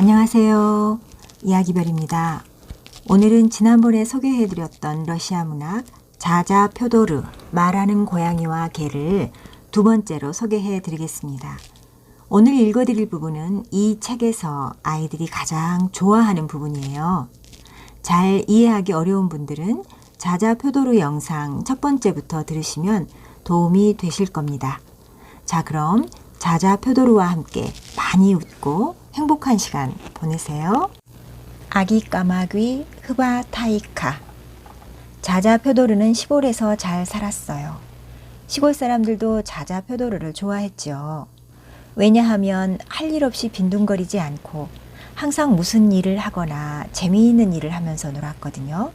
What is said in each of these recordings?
안녕하세요. 이야기별입니다. 오늘은 지난번에 소개해드렸던 러시아 문학 자자 표도르 말하는 고양이와 개를 두 번째로 소개해드리겠습니다. 오늘 읽어드릴 부분은 이 책에서 아이들이 가장 좋아하는 부분이에요. 잘 이해하기 어려운 분들은 자자 표도르 영상 첫 번째부터 들으시면 도움이 되실 겁니다. 자, 그럼 자자 표도르와 함께 많이 웃고 행복한 시간 보내세요. 아기 까마귀 흐바타이카. 자자 표도르는 시골에서 잘 살았어요. 시골 사람들도 자자 표도르를 좋아했죠. 왜냐하면 할 일 없이 빈둥거리지 않고 항상 무슨 일을 하거나 재미있는 일을 하면서 놀았거든요.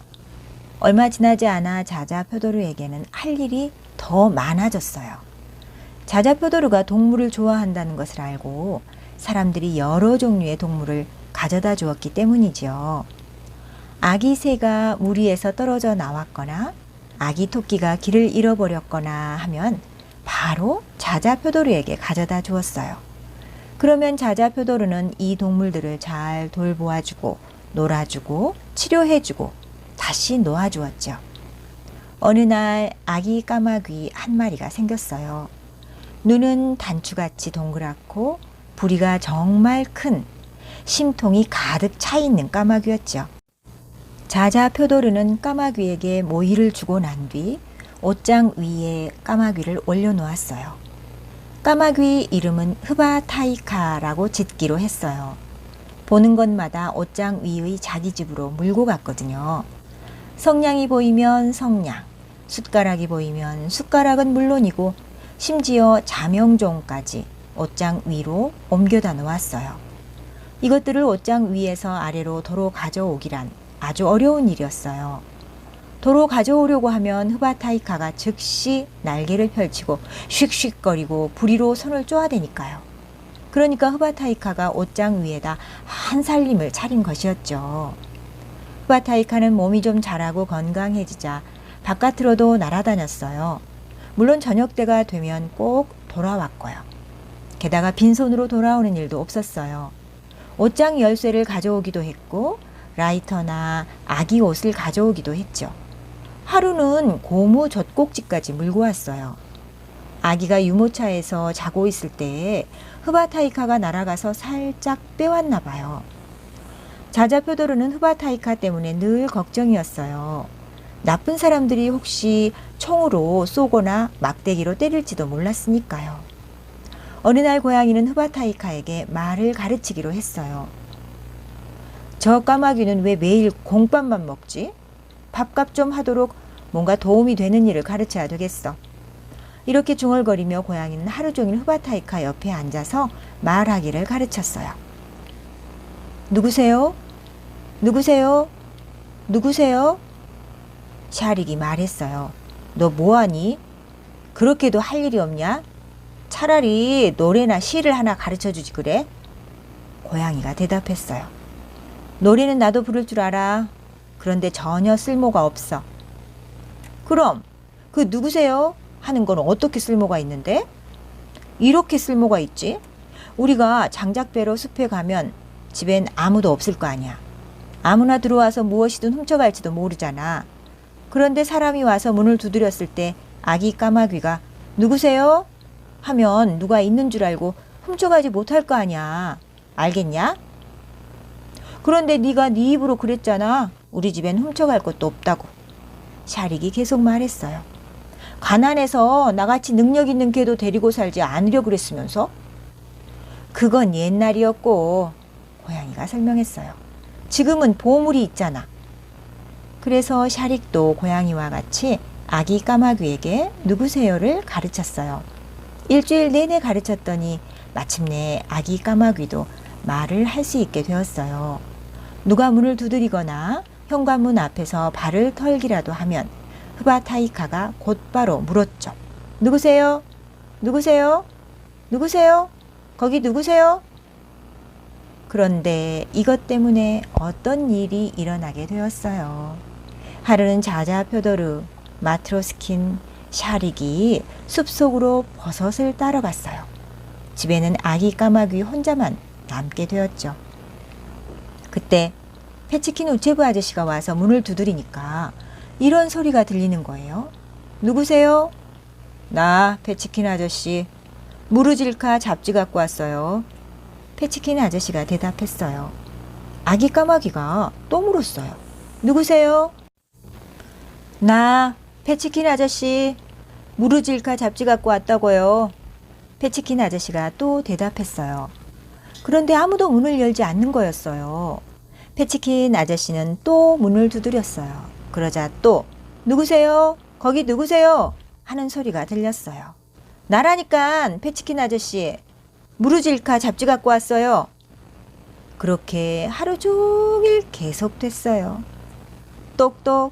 얼마 지나지 않아 자자 표도르에게는 할 일이 더 많아졌어요. 자자 표도르가 동물을 좋아한다는 것을 알고 사람들이 여러 종류의 동물을 가져다 주었기 때문이죠. 아기 새가 물 위에서 떨어져 나왔거나 아기 토끼가 길을 잃어버렸거나 하면 바로 자자 표도르에게 가져다 주었어요. 그러면 자자 표도르는 이 동물들을 잘 돌보아주고 놀아주고 치료해주고 다시 놓아주었죠. 어느 날 아기 까마귀 한 마리가 생겼어요. 눈은 단추같이 동그랗고 부리가 정말 큰 심통이 가득 차 있는 까마귀였죠. 자자 표도르는 까마귀에게 모이를 주고 난 뒤 옷장 위에 까마귀를 올려놓았어요. 까마귀 이름은 흐바타이카라고 짓기로 했어요. 보는 것마다 옷장 위의 자기 집으로 물고 갔거든요. 성냥이 보이면 성냥, 숟가락이 보이면 숟가락은 물론이고 심지어 자명종까지 옷장 위로 옮겨다 놓았어요. 이것들을 옷장 위에서 아래로 도로 가져오기란 아주 어려운 일이었어요. 도로 가져오려고 하면 흐바타이카가 즉시 날개를 펼치고 슉슉거리고 부리로 손을 쪼아대니까요. 그러니까 흐바타이카가 옷장 위에다 한 살림을 차린 것이었죠. 흐바타이카는 몸이 좀 자라고 건강해지자 바깥으로도 날아다녔어요. 물론 저녁 때가 되면 꼭 돌아왔고요. 게다가 빈손으로 돌아오는 일도 없었어요. 옷장 열쇠를 가져오기도 했고 라이터나 아기 옷을 가져오기도 했죠. 하루는 고무 젖꼭지까지 물고 왔어요. 아기가 유모차에서 자고 있을 때에 흐바타이카가 날아가서 살짝 빼왔나 봐요. 자자 표도르는 흐바타이카 때문에 늘 걱정이었어요. 나쁜 사람들이 혹시 총으로 쏘거나 막대기로 때릴지도 몰랐으니까요. 어느 날 고양이는 흐바타이카에게 말을 가르치기로 했어요. 저 까마귀는 왜 매일 공밥만 먹지? 밥값 좀 하도록 뭔가 도움이 되는 일을 가르쳐야 되겠어. 이렇게 중얼거리며 고양이는 하루 종일 흐바타이카 옆에 앉아서 말하기를 가르쳤어요. 누구세요? 누구세요? 누구세요? 샤릭이 말했어요. 너 뭐하니? 그렇게도 할 일이 없냐? 차라리 노래나 시를 하나 가르쳐주지 그래? 고양이가 대답했어요. 노래는 나도 부를 줄 알아. 그런데 전혀 쓸모가 없어. 그럼 그 누구세요? 하는 건 어떻게 쓸모가 있는데? 이렇게 쓸모가 있지. 우리가 장작배로 숲에 가면 집엔 아무도 없을 거 아니야. 아무나 들어와서 무엇이든 훔쳐갈지도 모르잖아. 그런데 사람이 와서 문을 두드렸을 때 아기 까마귀가 누구세요? 하면 누가 있는 줄 알고 훔쳐가지 못할 거 아니야. 알겠냐? 그런데 네가 네 입으로 그랬잖아. 우리 집엔 훔쳐갈 것도 없다고. 샤릭이 계속 말했어요. 가난해서 나같이 능력 있는 개도 데리고 살지 않으려 그랬으면서? 그건 옛날이었고, 고양이가 설명했어요. 지금은 보물이 있잖아. 그래서 샤릭도 고양이와 같이 아기 까마귀에게 누구세요를 가르쳤어요. 일주일 내내 가르쳤더니 마침내 아기 까마귀도 말을 할 수 있게 되었어요. 누가 문을 두드리거나 현관문 앞에서 발을 털기라도 하면 흐바타이카가 곧바로 물었죠. 누구세요? 누구세요? 누구세요? 거기 누구세요? 그런데 이것 때문에 어떤 일이 일어나게 되었어요. 하루는 자자 표도르, 마트로스킨, 샤릭이 숲속으로 버섯을 따러 갔어요. 집에는 아기 까마귀 혼자만 남게 되었죠. 그때 패치킨 우체부 아저씨가 와서 문을 두드리니까 이런 소리가 들리는 거예요. 누구세요? 나 패치킨 아저씨. 무르질카 잡지 갖고 왔어요. 패치킨 아저씨가 대답했어요. 아기 까마귀가 또 물었어요. 누구세요? 나 패치킨 아저씨. 무르질카 잡지 갖고 왔다고요. 패치킨 아저씨가 또 대답했어요. 그런데 아무도 문을 열지 않는 거였어요. 패치킨 아저씨는 또 문을 두드렸어요. 그러자 또 누구세요? 거기 누구세요? 하는 소리가 들렸어요. 나라니깐 패치킨 아저씨. 무르질카 잡지 갖고 왔어요. 그렇게 하루 종일 계속됐어요. 똑똑.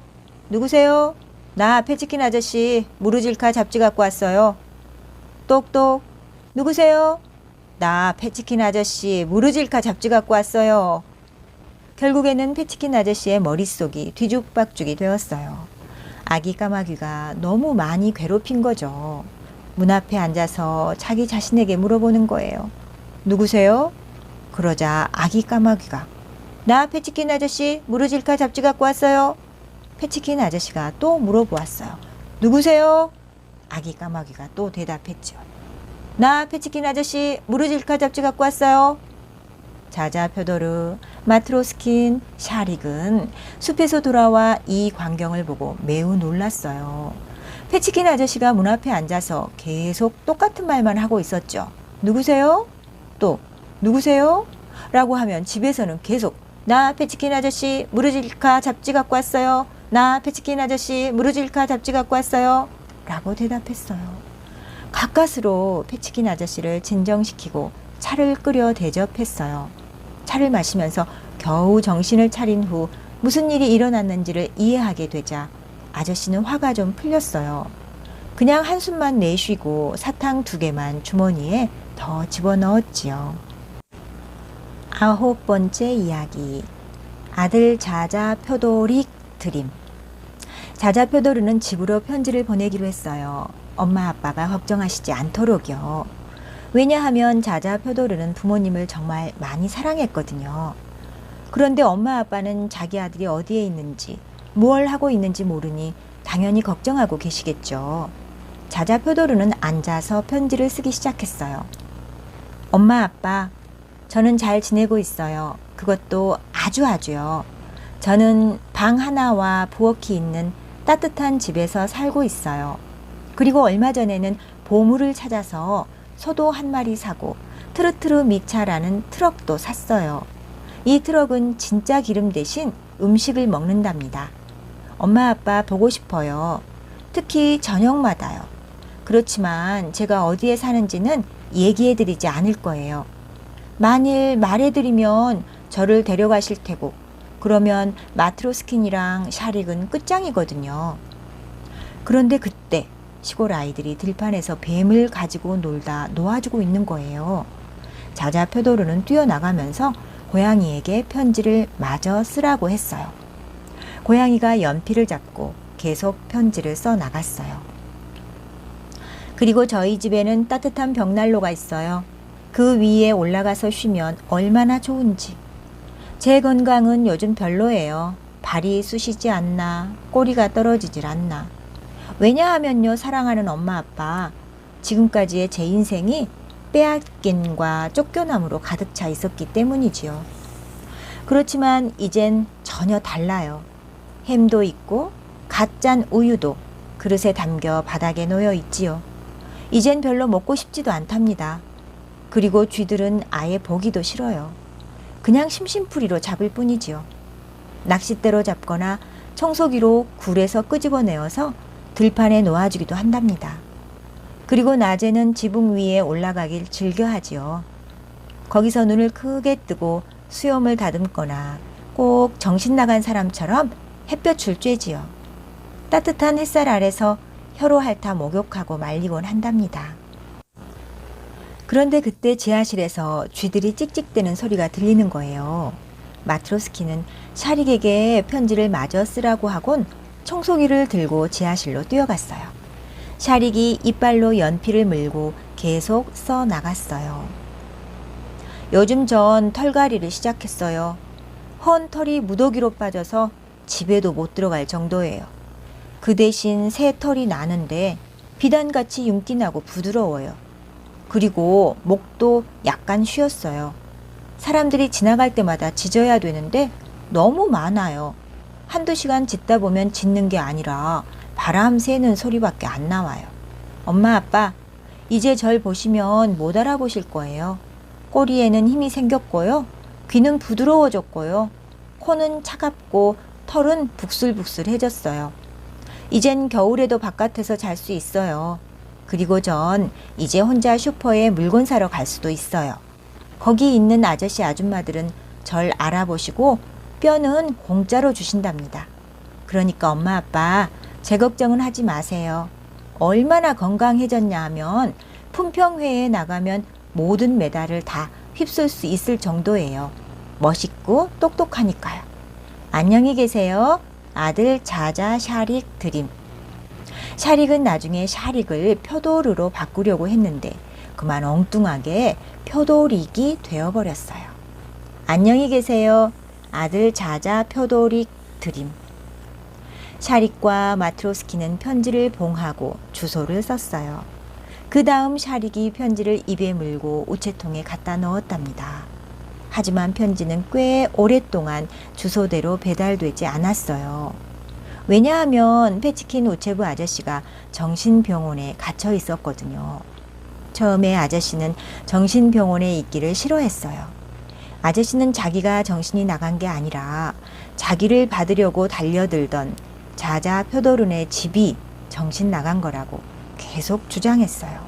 누구세요? 나 패치킨 아저씨. 무르질카 잡지 갖고 왔어요. 똑똑. 누구세요? 나 패치킨 아저씨. 무르질카 잡지 갖고 왔어요. 결국에는 패치킨 아저씨의 머릿속이 뒤죽박죽이 되었어요. 아기 까마귀가 너무 많이 괴롭힌 거죠. 문 앞에 앉아서 자기 자신에게 물어보는 거예요. 누구세요? 그러자 아기 까마귀가 나 패치킨 아저씨 무르질카 잡지 갖고 왔어요. 패치킨 아저씨가 또 물어보았어요. 누구세요? 아기 까마귀가 또 대답했죠. 나 패치킨 아저씨 무르질카 잡지 갖고 왔어요. 자자 표도르, 마트로스킨, 샤릭은 숲에서 돌아와 이 광경을 보고 매우 놀랐어요. 패치킨 아저씨가 문 앞에 앉아서 계속 똑같은 말만 하고 있었죠. 누구세요? 또 누구세요? 라고 하면 집에서는 계속 나 패치킨 아저씨 무르질카 잡지 갖고 왔어요. 나 패치킨 아저씨 무르질카 잡지 갖고 왔어요. 라고 대답했어요. 가까스로 패치킨 아저씨를 진정시키고 차를 끓여 대접했어요. 차를 마시면서 겨우 정신을 차린 후 무슨 일이 일어났는지를 이해하게 되자 아저씨는 화가 좀 풀렸어요. 그냥 한숨만 내쉬고 사탕 2개만 주머니에 더 집어넣었지요. 9번째 이야기. 아들 자자 표도릭 드림. 자자 표도르는 집으로 편지를 보내기로 했어요. 엄마 아빠가 걱정하시지 않도록요. 왜냐하면 자자 표도르는 부모님을 정말 많이 사랑했거든요. 그런데 엄마 아빠는 자기 아들이 어디에 있는지 무얼 하고 있는지 모르니 당연히 걱정하고 계시겠죠. 자자 표도르는 앉아서 편지를 쓰기 시작했어요. 엄마 아빠, 저는 잘 지내고 있어요. 그것도 아주요. 저는 방 하나와 부엌이 있는 따뜻한 집에서 살고 있어요. 그리고 얼마 전에는 보물을 찾아서 소도 한 마리 사고 트르트르 미차라는 트럭도 샀어요. 이 트럭은 진짜 기름 대신 음식을 먹는답니다. 엄마 아빠 보고 싶어요. 특히 저녁마다요. 그렇지만 제가 어디에 사는지는 얘기해드리지 않을 거예요. 만일 말해드리면 저를 데려가실 테고 그러면 마트로스킨이랑 샤릭은 끝장이거든요. 그런데 그때 시골 아이들이 들판에서 뱀을 가지고 놀다 놓아주고 있는 거예요. 자자 표도르는 뛰어나가면서 고양이에게 편지를 마저 쓰라고 했어요. 고양이가 연필을 잡고 계속 편지를 써 나갔어요. 그리고 저희 집에는 따뜻한 벽난로가 있어요. 그 위에 올라가서 쉬면 얼마나 좋은지. 제 건강은 요즘 별로예요. 발이 쑤시지 않나, 꼬리가 떨어지질 않나. 왜냐하면요, 사랑하는 엄마 아빠, 지금까지의 제 인생이 빼앗김과 쫓겨남으로 가득 차 있었기 때문이지요. 그렇지만 이젠 전혀 달라요. 햄도 있고 갓 짠 우유도 그릇에 담겨 바닥에 놓여 있지요. 이젠 별로 먹고 싶지도 않답니다. 그리고 쥐들은 아예 보기도 싫어요. 그냥 심심풀이로 잡을 뿐이지요. 낚싯대로 잡거나 청소기로 굴에서 끄집어내어서 들판에 놓아주기도 한답니다. 그리고 낮에는 지붕 위에 올라가길 즐겨하지요. 거기서 눈을 크게 뜨고 수염을 다듬거나 꼭 정신 나간 사람처럼 햇볕을 쬐지요. 따뜻한 햇살 아래서 혀로 핥아 목욕하고 말리곤 한답니다. 그런데 그때 지하실에서 쥐들이 찍찍대는 소리가 들리는 거예요. 마트로스키는 샤릭에게 편지를 마저 쓰라고 하곤 청소기를 들고 지하실로 뛰어갔어요. 샤릭이 이빨로 연필을 물고 계속 써 나갔어요. 요즘 전 털갈이를 시작했어요. 헌 털이 무더기로 빠져서 집에도 못 들어갈 정도예요. 그 대신 새 털이 나는데 비단같이 윤기나고 부드러워요. 그리고 목도 약간 쉬었어요. 사람들이 지나갈 때마다 짖어야 되는데 너무 많아요. 한두 시간 짖다 보면 짖는 게 아니라 바람 새는 소리밖에 안 나와요. 엄마, 아빠, 이제 절 보시면 못 알아보실 거예요. 꼬리에는 힘이 생겼고요. 귀는 부드러워졌고요. 코는 차갑고 털은 북슬북슬해졌어요. 이젠 겨울에도 바깥에서 잘 수 있어요. 그리고 전 이제 혼자 슈퍼에 물건 사러 갈 수도 있어요. 거기 있는 아저씨 아줌마들은 절 알아보시고 뼈는 공짜로 주신답니다. 그러니까 엄마 아빠 제 걱정은 하지 마세요. 얼마나 건강해졌냐 하면 품평회에 나가면 모든 메달을 다 휩쓸 수 있을 정도예요. 멋있고 똑똑하니까요. 안녕히 계세요. 아들 자자 샤릭 드림. 샤릭은 나중에 샤릭을 표도르로 바꾸려고 했는데 그만 엉뚱하게 표도릭이 되어버렸어요. 안녕히 계세요. 아들 자자 표도릭 드림. 샤릭과 마트로스키는 편지를 봉하고 주소를 썼어요. 그 다음 샤릭이 편지를 입에 물고 우체통에 갖다 넣었답니다. 하지만 편지는 꽤 오랫동안 주소대로 배달되지 않았어요. 왜냐하면 패치킨 우체부 아저씨가 정신병원에 갇혀 있었거든요. 처음에 아저씨는 정신병원에 있기를 싫어했어요. 아저씨는 자기가 정신이 나간 게 아니라 자기를 받으려고 달려들던 자자 표도른의 집이 정신 나간 거라고 계속 주장했어요.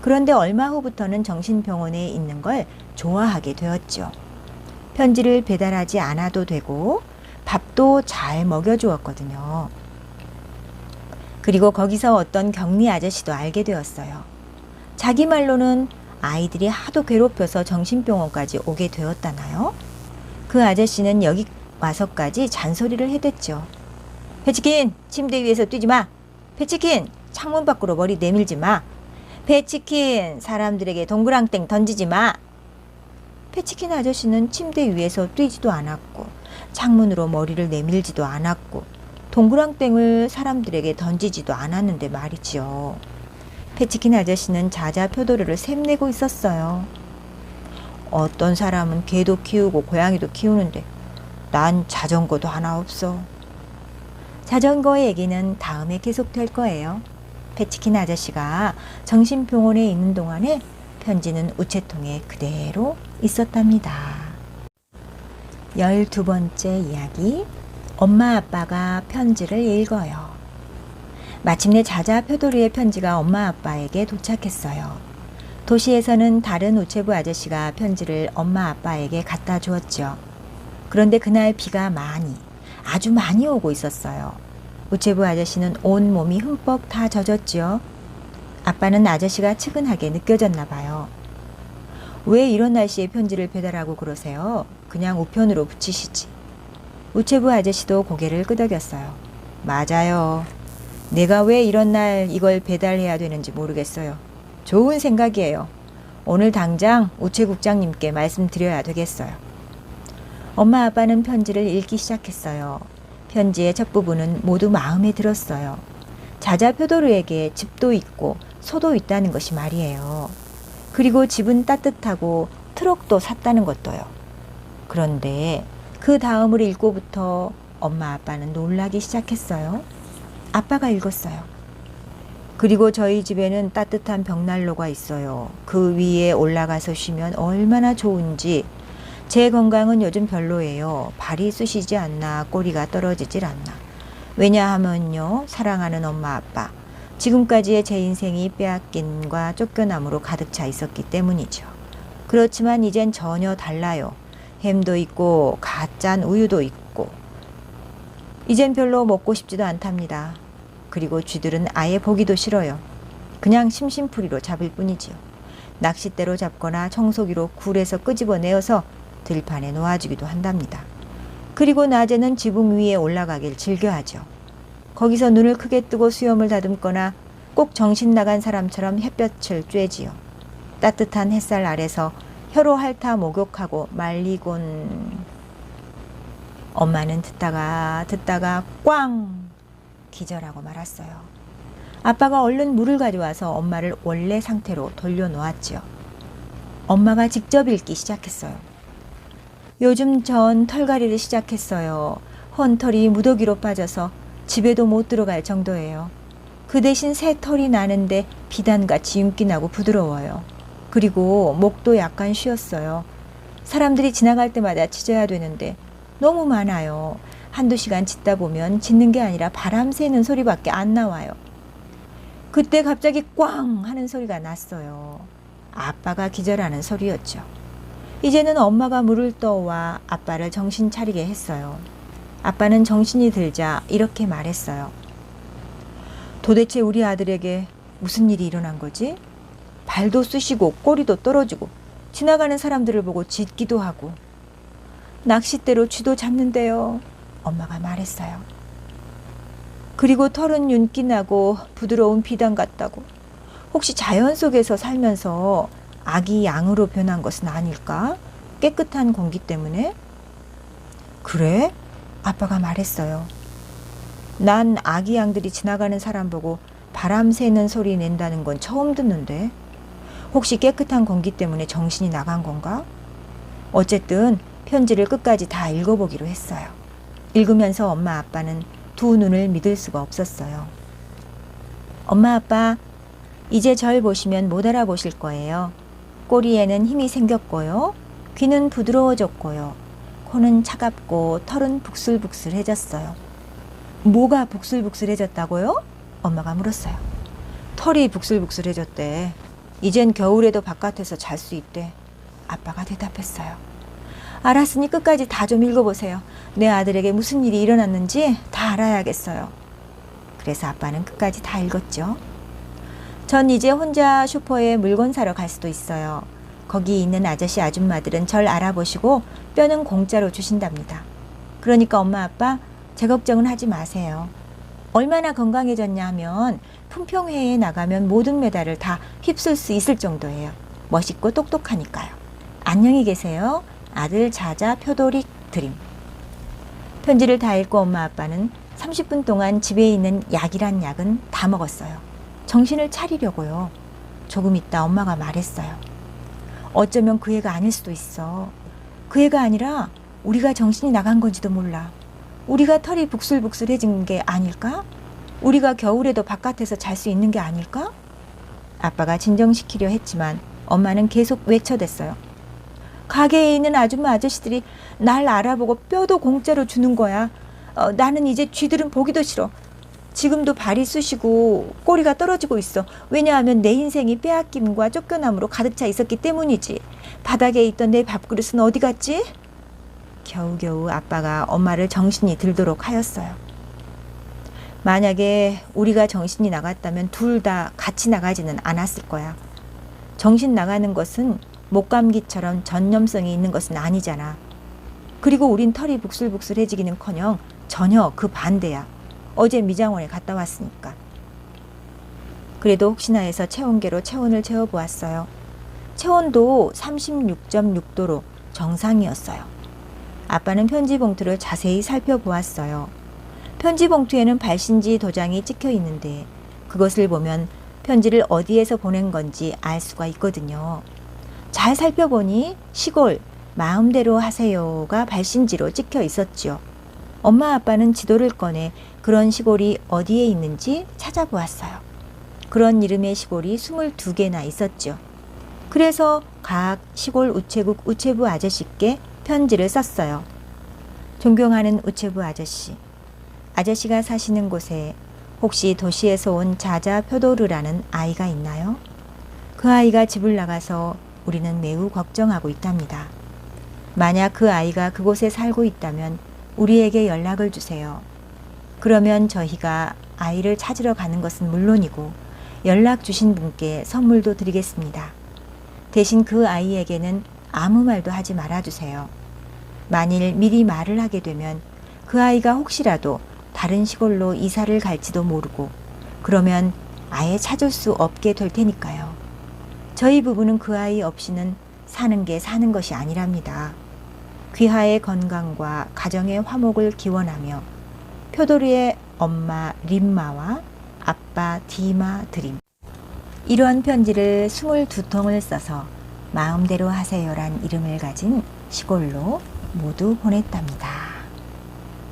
그런데 얼마 후부터는 정신병원에 있는 걸 좋아하게 되었죠. 편지를 배달하지 않아도 되고 밥도 잘 먹여주었거든요. 그리고 거기서 어떤 격리 아저씨도 알게 되었어요. 자기 말로는 아이들이 하도 괴롭혀서 정신병원까지 오게 되었다나요? 그 아저씨는 여기 와서까지 잔소리를 해댔죠. 패치킨, 침대 위에서 뛰지 마. 패치킨, 창문 밖으로 머리 내밀지 마. 패치킨, 사람들에게 동그랑땡 던지지 마. 패치킨 아저씨는 침대 위에서 뛰지도 않았고 창문으로 머리를 내밀지도 않았고 동그랑땡을 사람들에게 던지지도 않았는데 말이지요. 패치킨 아저씨는 자자 표도르를 샘내고 있었어요. 어떤 사람은 개도 키우고 고양이도 키우는데 난 자전거도 하나 없어. 자전거 얘기는 다음에 계속될 거예요. 패치킨 아저씨가 정신병원에 있는 동안에 편지는 우체통에 그대로 있었답니다. 12번째 이야기, 엄마 아빠가 편지를 읽어요. 마침내 자자 표도르의 편지가 엄마 아빠에게 도착했어요. 도시에서는 다른 우체부 아저씨가 편지를 엄마 아빠에게 갖다 주었죠. 그런데 그날 비가 아주 많이 오고 있었어요. 우체부 아저씨는 온 몸이 흠뻑 다 젖었죠. 아빠는 아저씨가 측은하게 느껴졌나 봐요. 왜 이런 날씨에 편지를 배달하고 그러세요? 그냥 우편으로 붙이시지. 우체부 아저씨도 고개를 끄덕였어요. 맞아요. 내가 왜 이런 날 이걸 배달해야 되는지 모르겠어요. 좋은 생각이에요. 오늘 당장 우체국장님께 말씀드려야 되겠어요. 엄마 아빠는 편지를 읽기 시작했어요. 편지의 첫 부분은 모두 마음에 들었어요. 자자 표도르에게 집도 있고 소도 있다는 것이 말이에요. 그리고 집은 따뜻하고 트럭도 샀다는 것도요. 그런데 그 다음을 읽고부터 엄마 아빠는 놀라기 시작했어요. 아빠가 읽었어요. 그리고 저희 집에는 따뜻한 벽난로가 있어요. 그 위에 올라가서 쉬면 얼마나 좋은지. 제 건강은 요즘 별로예요. 발이 쑤시지 않나 꼬리가 떨어지질 않나. 왜냐하면요, 사랑하는 엄마 아빠, 지금까지의 제 인생이 빼앗김과 쫓겨남으로 가득 차 있었기 때문이죠. 그렇지만 이젠 전혀 달라요. 햄도 있고 가짠 우유도 있고 이젠 별로 먹고 싶지도 않답니다. 그리고 쥐들은 아예 보기도 싫어요. 그냥 심심풀이로 잡을 뿐이지요. 낚싯대로 잡거나 청소기로 굴에서 끄집어내어서 들판에 놓아주기도 한답니다. 그리고 낮에는 지붕 위에 올라가길 즐겨하죠. 거기서 눈을 크게 뜨고 수염을 다듬거나 꼭 정신 나간 사람처럼 햇볕을 쬐지요. 따뜻한 햇살 아래서 혀로 핥아 목욕하고 말리곤. 엄마는 듣다가 꽝 기절하고 말았어요. 아빠가 얼른 물을 가져와서 엄마를 원래 상태로 돌려놓았지요. 엄마가 직접 읽기 시작했어요. 요즘 전 털갈이를 시작했어요. 헌털이 무더기로 빠져서 집에도 못 들어갈 정도예요. 그 대신 새 털이 나는데 비단같이 윤기 나고 부드러워요. 그리고 목도 약간 쉬었어요. 사람들이 지나갈 때마다 짖어야 되는데 너무 많아요. 한두 시간 짖다 보면 짖는 게 아니라 바람 새는 소리밖에 안 나와요. 그때 갑자기 꽝 하는 소리가 났어요. 아빠가 기절하는 소리였죠. 이제는 엄마가 물을 떠와 아빠를 정신 차리게 했어요. 아빠는 정신이 들자 이렇게 말했어요. 도대체 우리 아들에게 무슨 일이 일어난 거지? 발도 쑤시고 꼬리도 떨어지고 지나가는 사람들을 보고 짖기도 하고 낚싯대로 쥐도 잡는데요. 엄마가 말했어요. 그리고 털은 윤기 나고 부드러운 비단 같다고. 혹시 자연 속에서 살면서 아기 양으로 변한 것은 아닐까? 깨끗한 공기 때문에? 그래? 아빠가 말했어요. 난 아기 양들이 지나가는 사람 보고 바람 새는 소리 낸다는 건 처음 듣는데 혹시 깨끗한 공기 때문에 정신이 나간 건가? 어쨌든 편지를 끝까지 다 읽어보기로 했어요. 읽으면서 엄마 아빠는 두 눈을 믿을 수가 없었어요. 엄마 아빠, 이제 절 보시면 못 알아보실 거예요. 꼬리에는 힘이 생겼고요. 귀는 부드러워졌고요. 코는 차갑고 털은 북슬북슬해졌어요. 뭐가 북슬북슬해졌다고요? 엄마가 물었어요. 털이 북슬북슬해졌대. 이젠 겨울에도 바깥에서 잘 수 있대. 아빠가 대답했어요. 알았으니 끝까지 다 좀 읽어보세요. 내 아들에게 무슨 일이 일어났는지 다 알아야겠어요. 그래서 아빠는 끝까지 다 읽었죠. 전 이제 혼자 슈퍼에 물건 사러 갈 수도 있어요. 거기 있는 아저씨 아줌마들은 절 알아보시고 뼈는 공짜로 주신답니다. 그러니까 엄마 아빠 제 걱정은 하지 마세요. 얼마나 건강해졌냐 하면 품평회에 나가면 모든 메달을 다 휩쓸 수 있을 정도예요. 멋있고 똑똑하니까요. 안녕히 계세요. 아들 자자 표도릭 드림. 편지를 다 읽고 엄마 아빠는 30분 동안 집에 있는 약이란 약은 다 먹었어요. 정신을 차리려고요. 조금 있다 엄마가 말했어요. 어쩌면 그 애가 아닐 수도 있어. 그 애가 아니라 우리가 정신이 나간 건지도 몰라. 우리가 털이 북슬북슬해진 게 아닐까? 우리가 겨울에도 바깥에서 잘 수 있는 게 아닐까? 아빠가 진정시키려 했지만 엄마는 계속 외쳐댔어요. 가게에 있는 아줌마 아저씨들이 날 알아보고 뼈도 공짜로 주는 거야. 나는 이제 쥐들은 보기도 싫어. 지금도 발이 쑤시고 꼬리가 떨어지고 있어. 왜냐하면 내 인생이 빼앗김과 쫓겨남으로 가득 차 있었기 때문이지. 바닥에 있던 내 밥그릇은 어디 갔지? 겨우겨우 아빠가 엄마를 정신이 들도록 하였어요. 만약에 우리가 정신이 나갔다면 둘 다 같이 나가지는 않았을 거야. 정신 나가는 것은 목감기처럼 전염성이 있는 것은 아니잖아. 그리고 우린 털이 북슬북슬해지기는커녕 전혀 그 반대야. 어제 미장원에 갔다 왔으니까. 그래도 혹시나 해서 체온계로 체온을 재어보았어요. 체온도 36.6도로 정상이었어요. 아빠는 편지 봉투를 자세히 살펴보았어요. 편지 봉투에는 발신지 도장이 찍혀 있는데 그것을 보면 편지를 어디에서 보낸 건지 알 수가 있거든요. 잘 살펴보니 시골 마음대로 하세요가 발신지로 찍혀 있었죠. 엄마 아빠는 지도를 꺼내 그런 시골이 어디에 있는지 찾아보았어요. 그런 이름의 시골이 22개나 있었죠. 그래서 각 시골 우체국 우체부 아저씨께 편지를 썼어요. 존경하는 우체부 아저씨. 아저씨가 사시는 곳에 혹시 도시에서 온 자자 표도르라는 아이가 있나요? 그 아이가 집을 나가서 우리는 매우 걱정하고 있답니다. 만약 그 아이가 그곳에 살고 있다면 우리에게 연락을 주세요. 그러면 저희가 아이를 찾으러 가는 것은 물론이고 연락 주신 분께 선물도 드리겠습니다. 대신 그 아이에게는 아무 말도 하지 말아주세요. 만일 미리 말을 하게 되면 그 아이가 혹시라도 다른 시골로 이사를 갈지도 모르고 그러면 아예 찾을 수 없게 될 테니까요. 저희 부부는 그 아이 없이는 사는 게 사는 것이 아니랍니다. 귀하의 건강과 가정의 화목을 기원하며 표도르의 엄마 림마와 아빠 디마 드림. 이러한 편지를 22통을 써서 마음대로 하세요란 이름을 가진 시골로 모두 보냈답니다.